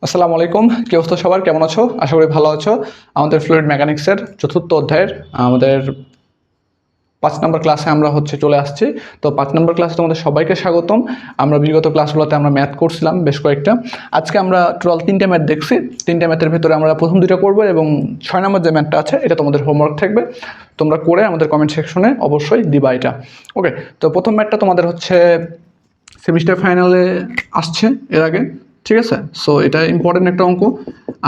আসসালামু আলাইকুম, কি অবস্থা সবার? কেমন আছো? আশা করি ভালো আছো। আমাদের ফ্লুইড মেকানিক্সের চতুর্থ অধ্যায়ের আমাদের ৫ নম্বর ক্লাসে আমরা চলে আসছি। তো ৫ নম্বর ক্লাসে তোমাদের সবাইকে স্বাগতম। আমরা বিগত ক্লাসগুলোতে আমরা ম্যাথ করছিলাম বেশ কয়েকটা। আজকে আমরা টোটাল ৩টা ম্যাথ দেখছি। ৩টা ম্যাথের ভিতরে আমরা প্রথম ২টা করবো এবং ৬ নম্বর যে ম্যাথটা আছে এটা তোমাদের হোমওয়ার্ক থাকবে। তোমরা করে আমাদের কমেন্ট সেকশনে অবশ্যই দিবা এটা। ওকে, তো প্রথম ম্যাথটা তোমাদের সেমিস্টার ফাইনালে আসছে এর আগে, ঠিক আছে? সো এটা ইম্পর্টেন্ট একটা অঙ্ক।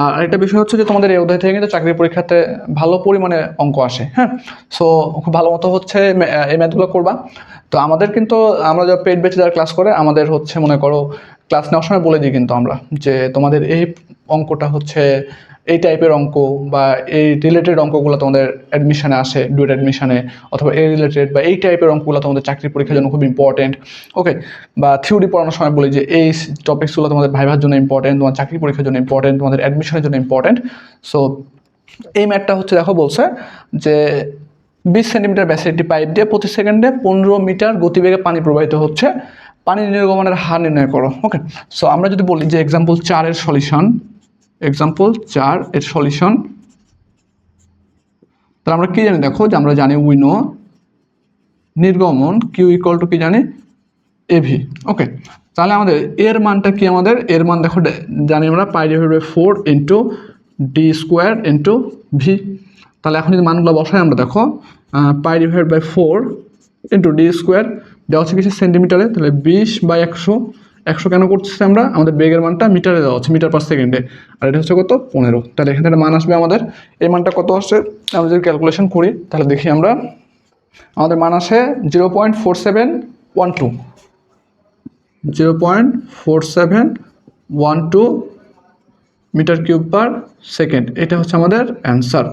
আর আরেকটা বিষয় হচ্ছে যে তোমাদের এই অধ্যায় থেকে কিন্তু চাকরি পরীক্ষাতে ভালো পরিমাণে অঙ্ক আসে, হ্যাঁ। সো খুব ভালো মতো এই ম্যাথগুলো করবা। তো আমাদের কিন্তু আমরা যা পেইড ব্যাচে যারা ক্লাস করে আমাদের মনে করো ক্লাস নেওয়ার সময় বলে দিই কিন্তু আমরা যে তোমাদের এই অঙ্কটা এই টাইপের অঙ্ক বা এই রিলেটেড অঙ্কগুলো তোমাদের অ্যাডমিশনে আসে, ডুয়েট অ্যাডমিশনে, অথবা এই রিলেটেড বা এই টাইপের অঙ্কগুলো তোমাদের চাকরি পরীক্ষার জন্য খুব ইম্পর্টেন্ট। ওকে, বা থিওরি পড়ানোর সময় বলি যে এই টপিকসগুলো তোমাদের ভাইভার জন্য ইম্পর্টেন্ট, তোমার চাকরি পরীক্ষার জন্য ইম্পর্টেন্ট, তোমাদের অ্যাডমিশনের জন্য ইম্পর্টেন্ট। সো এই ম্যাথটা দেখো বলছে যে 20 সেন্টিমিটার ব্যাসের একটি পাইপ দিয়ে প্রতি সেকেন্ডে 15 মিটার গতিবেগে পানি প্রবাহিত হচ্ছে, পানি নির্গমনের হার নির্ণয় করো। ওকে, সো আমরা যদি বলি যে এক্সাম্পল 4 এর সলিউশন, তাহলে আমরা কি জানি? দেখো যে আমরা জানি উইনো নির্গমন কিউ ইকুয়াল টু কি জানি? এভি। ওকে, তাহলে আমাদের এর মানটা কি? আমাদের এর মান দেখো জানি আমরা pi divided by 4 into D square into V. তাহলে এখন যদি মানগুলো বসাই আমরা দেখো pi divide by 4 into D square দেওয়া হচ্ছে কিছু সেন্টিমিটারে, তাহলে 20/100। 100 কেন করতেছি আমরা? আমাদের বেগের মানটা মিটারে দেওয়া হচ্ছে, মিটার পার সেকেন্ডে, আর এটা হচ্ছে কত? 15। তাহলে এখানে একটা মান আসবে আমাদের। এই মানটা কত আসছে আমরা যদি ক্যালকুলেশন করি তাহলে দেখি আমরা, আমাদের মান আসে 0.4712, 0.4712 মিটার কিউব পার সেকেন্ড। এটা হচ্ছে আমাদের অ্যান্সার।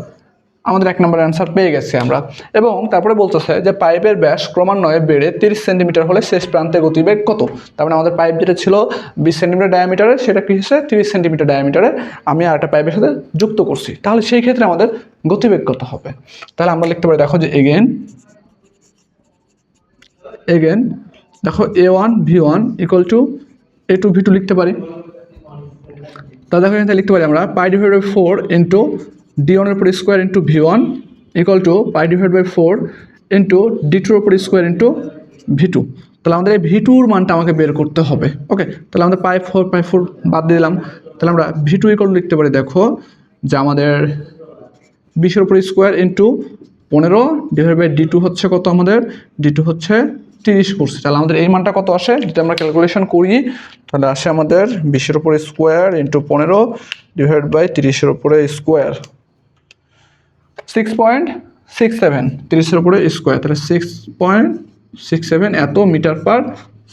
আমাদের 1 নম্বর অ্যান্সার পেয়ে গেছি আমরা। এবং তারপরে বলতেছে যে পাইপের ব্যাস ক্রমান্বয়ে বেড়ে 30 সেন্টিমিটার হলে শেষ প্রান্তে গতিবেগ কত? তার মানে আমাদের পাইপ যেটা ছিল 20 সেন্টিমিটার ডায়ামিটারে, সেটা কি হচ্ছে 30 সেন্টিমিটার ডায়ামিটারে আমি আরেকটা পাইপের সাথে যুক্ত করছি। তাহলে সেই ক্ষেত্রে আমাদের গতিবেগ কত হবে? তাহলে আমরা লিখতে পারি, দেখো যে এগেন দেখো A1 V1 equal two A2 V2 লিখতে পারি। তাহলে দেখো এখানে লিখতে পারি আমরা পাই ডিভাইড বাই 4 ইন্টু D1 এর উপর square into V1 equal to pi divide by 4 into D2 এর উপর স্কোয়ার ইন্টু V2। তাহলে আমাদের এই V2-র মানটা আমাকে বের করতে হবে। ওকে, তাহলে আমাদের পাই 4 বাদ দিয়ে দিলাম। তাহলে আমরা V2 ইকুয়াল লিখতে পারি, দেখো যে আমাদের 20 এর উপর square into 15 divide by D2 হচ্ছে কত? আমাদের D2 হচ্ছে 30 করছে। তাহলে আমাদের এই মানটা কত আসে? যদি আমরা ক্যালকুলেশন করি তাহলে আসে আমাদের 20 এর উপরে স্কোয়ার ইন্টু 15 ডিভাইড বাই 30 এর উপরে স্কোয়ার, 6.67, 30 এর উপরে স্কোয়ার, তাহলে 6.67 এত মিটার পার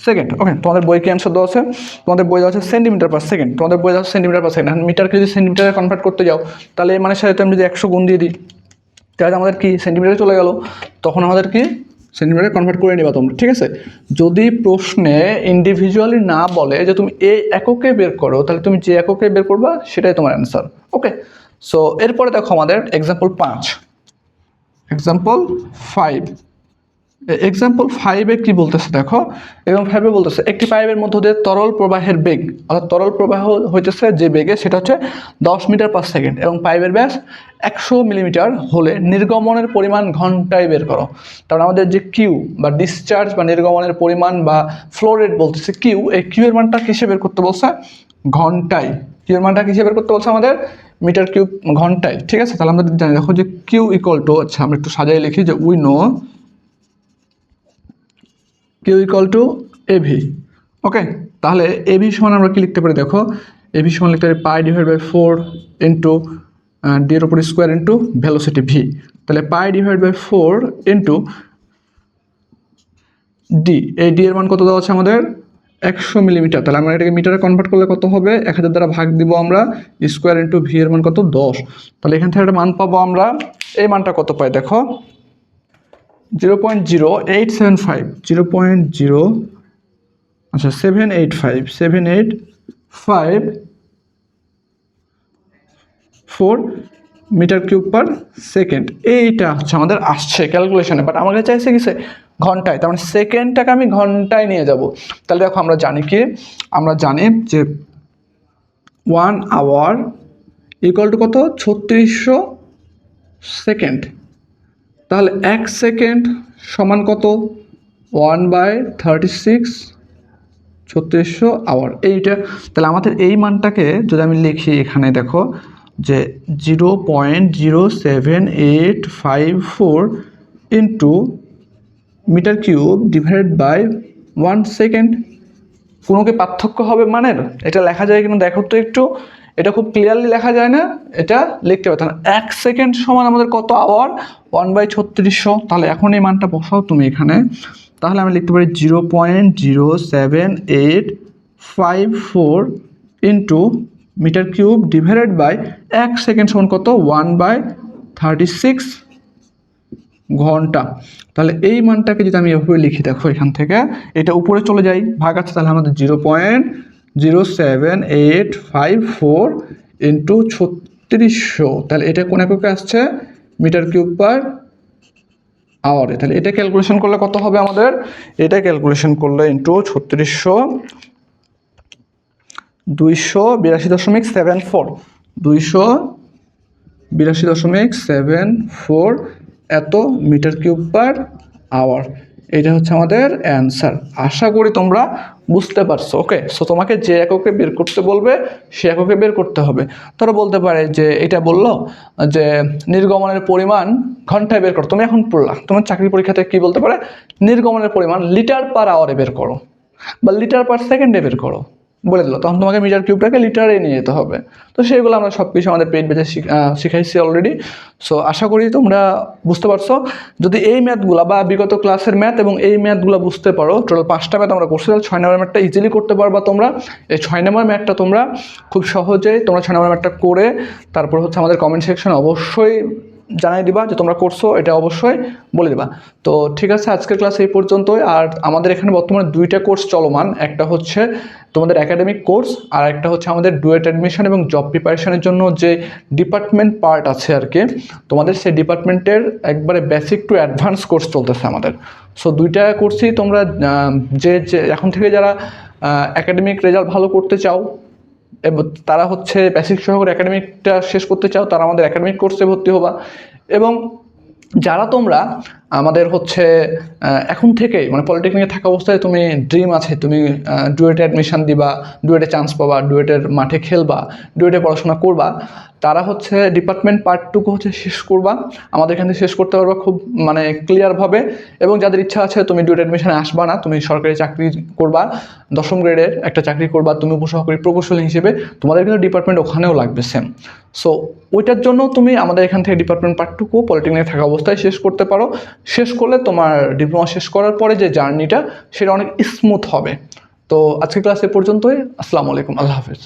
সেকেন্ড। ওকে, তোমাদের বই কি অ্যান্সার দেওয়া আছে? তোমাদের বই দেওয়া আছে সেন্টিমিটার পার সেকেন্ড। তোমাদের বই দেওয়া আছে সেন্টিমিটার পার সেকেন্ড। এখন মিটারকে যদি সেন্টিমিটারে কনভার্ট করতে যাও তাহলে এই মানের সাথে আমি যদি 100 গুণ দিয়ে দিই তাহলে আমাদের কি সেন্টিমিটারে চলে গেল। তখন আমাদের কি সেন্টিমিটারে কনভার্ট করে নিবা তোমরা, ঠিক আছে? যদি প্রশ্নে ইন্ডিভিজুয়ালি না বলে যে তুমি এই এককে বের করো, তাহলে তুমি যে এককে বের করবা সেটাই তোমার অ্যান্সার। ওকে, সো এরপরে দেখো আমাদের এক্সাম্পল 5। এক্সাম্পল 5-এ কি বলতেছে দেখো, এবং 5-এ বলতেছে একটি পাইপের মধ্য দিয়ে তরল প্রবাহের বেগ, অর্থাৎ তরল প্রবাহ হইতেছে যে বেগে সেটা হচ্ছে 10 মিটার পার সেকেন্ড, এবং পাইপের ব্যাস 100 মিলিমিটার হলে নির্গমনের পরিমাণ ঘন্টায় বের করো। তারপর আমাদের যে কিউ বা ডিসচার্জ বা নির্গমনের পরিমাণ বা ফ্লো রেট বলতেছে কিউ, এই কিউ এর মানটা কিসে বের করতে বলছে? ঘন্টায়। কিউ এর মানটা কিসে বের করতে বলছে? আমাদের মিটার কিউব ঘন্টায়, ঠিক আছে? তাহলে আমরা জানি দেখো যে কিউ ইকুয়াল টু, আচ্ছা আমরা একটু সাজাই লিখি যে we know Q equal to AV. Okay, তাহলে এভি সমান আমরা কি লিখতে পারি? দেখো এভি সমান লিখতে পারি pi divide by 4 into D এর উপর স্কোয়ার ইন্টু ভেলোসিটি ভি। তাহলে pi divide by 4 into D, এই ডি এর মান কত দেওয়া আছে আমাদের? 100 মিলিমিটার। তাহলে আমরা এটাকে মিটারে কনভার্ট করলে কত হবে? 1000 দ্বারা ভাগ দিব আমরা, স্কোয়ার ইন্টু ভি এর মান কত? 10। তাহলে এখান থেকে একটা মান পাবো আমরা। এই মানটা কত পাই দেখো? 0.0875, 0.0, আচ্ছা 785 মিটার কিউব পার সেকেন্ড। এইটা হচ্ছে আমাদের আসছে ক্যালকুলেশনে, বাট আমাকে চাইছে কিসে? ঘন্টায়। তার মানে সেকেন্ডটাকে আমি ঘন্টায় নিয়ে যাব। তাহলে দেখো আমরা জানি কি, আমরা জানি যে 1 আওয়ার ইকুয়াল টু কত 3600 সেকেন্ড। তাহলে 1 সেকেন্ড সমান কত 1/36 3600 আওয়ার এইটা। তাহলে আমাদের এই মানটাকে যদি আমি লিখি এখানে দেখো যে 0.07854 into metre cube divided by 1 second. কোনো কি পার্থক্য হবে মানের? এটা লেখা যায় কিনা দেখো তো একটু, এটা খুব ক্লিয়ারলি লেখা যায় না, এটা লিখতে হবে। তাহলে 1 সেকেন্ড সমান আমাদের কত আওয়ার 1/3600। তাহলে এখন এই মানটা বসাও তুমি এখানে, তাহলে আমি লিখতে পারি 0.07854 into metre cube divided by 1 second সমান কত 1/36 ঘন্টা। তাহলে এই মানটাকে যদি আমি এভাবে লিখি দেখো এখান থেকে এটা উপরে চলে যাই ভাগ আছে, তাহলে আমাদের 0.07854 ইন্টু 3600, তাহলে এটা কোন এককে আসছে মিটার কিউব পার আওয়ারে। তাহলে এটা ক্যালকুলেশন করলে কত হবে আমাদের, এটা ক্যালকুলেশন করলে ইন্টু 3600 282.74 282.74 এত মিটার কিউব পার আওয়ার। এটা হচ্ছে আমাদের অ্যান্সার। আশা করি তোমরা বুঝতে পারছো। ওকে, সো তোমাকে যে এককে বের করতে বলবে সে এককে বের করতে হবে। তারা বলতে পারে যে এটা বললো যে নির্গমনের পরিমাণ ঘন্টায় বের করো, তুমি এখন পড়লা তোমার চাকরি পরীক্ষাতে কি বলতে পারে নির্গমনের পরিমাণ লিটার পার আওয়ারে বের করো বা লিটার পার সেকেন্ডে বের করো বলে দিল, তখন তোমাকে মিটার কিউবটাকে লিটারে নিয়ে যেতে হবে। তো সেগুলো আমরা সব কিছু আমাদের পেইড ব্যাচে শিখাইছি অলরেডি। সো আশা করি তোমরা বুঝতে পারছো। যদি এই ম্যাথগুলো বা বিগত ক্লাসের ম্যাথ এবং এই ম্যাথগুলো বুঝতে পারো, টোটাল 5টা ম্যাথ আমরা করছি, তাহলে 6 নম্বর ম্যাথটা ইজিলি করতে পারবা তোমরা। এই 6 নম্বর ম্যাথটা তোমরা খুব সহজেই তোমরা 6 নম্বর ম্যাথটা করে তারপর হচ্ছে আমাদের কমেন্ট সেকশনে অবশ্যই জানাই দিবা যে তোমরা করছো, এটা অবশ্যই বলে দিবা। তো ঠিক আছে, আজকের ক্লাস এই পর্যন্তই। আর আমাদের এখানে বর্তমানে 2টা কোর্স চলমান, একটা হচ্ছে তোমাদের একাডেমিক কোর্স আর একটা হচ্ছে আমাদের ডুয়েট অ্যাডমিশন এবং জব প্রিপারেশনের জন্য যে ডিপার্টমেন্ট পার্ট আছে আর কি, তোমাদের সেই ডিপার্টমেন্টের একবারে বেসিক টু অ্যাডভান্স কোর্স চলতেছে আমাদের। সো 2টা কোর্সই তোমরা যে এখন থেকে যারা একাডেমিক রেজাল্ট ভালো করতে চাও এবং তারা হচ্ছে বেসিক সহকারে একাডেমিকটা শেষ করতে চাও, তারা আমাদের একাডেমিক কোর্সে ভর্তি হবা। এবং যারা তোমরা আমাদের হচ্ছে এখন থেকেই মানে পলিটেকনিকে থাকা অবস্থায় তুমি ড্রিম আছে তুমি ডুয়েটে অ্যাডমিশন দিবা, ডুয়েটে চান্স পাবা, ডুয়েটের মাঠে খেলবা, ডুয়েটে পড়াশোনা করবা, তারা হচ্ছে ডিপার্টমেন্ট পার্টটুকু হচ্ছে শেষ করবা, আমাদের এখান থেকে শেষ করতে পারবা খুব মানে ক্লিয়ারভাবে। এবং যাদের ইচ্ছা আছে তুমি ডুয়েট অ্যাডমিশনে আসবা না, তুমি সরকারি চাকরি করবা, 10ম গ্রেডের একটা চাকরি করবা তুমি উপসহকারী প্রকৌশলী হিসেবে, তোমাদের কিন্তু ডিপার্টমেন্ট ওখানেও লাগবে সেম। সো ওইটার জন্য তুমি আমাদের এখান থেকে ডিপার্টমেন্ট পার্টটুকু পলিটেকনিকে থাকা অবস্থায় শেষ করতে পারো। শেষ করলে তোমার ডিপ্লোমা শেষ করার পরে যে জার্নিটা সেটা অনেক স্মুথ হবে। তো আজকের ক্লাস এ পর্যন্তই। আসসালামু আলাইকুম, আল্লাহ হাফেজ।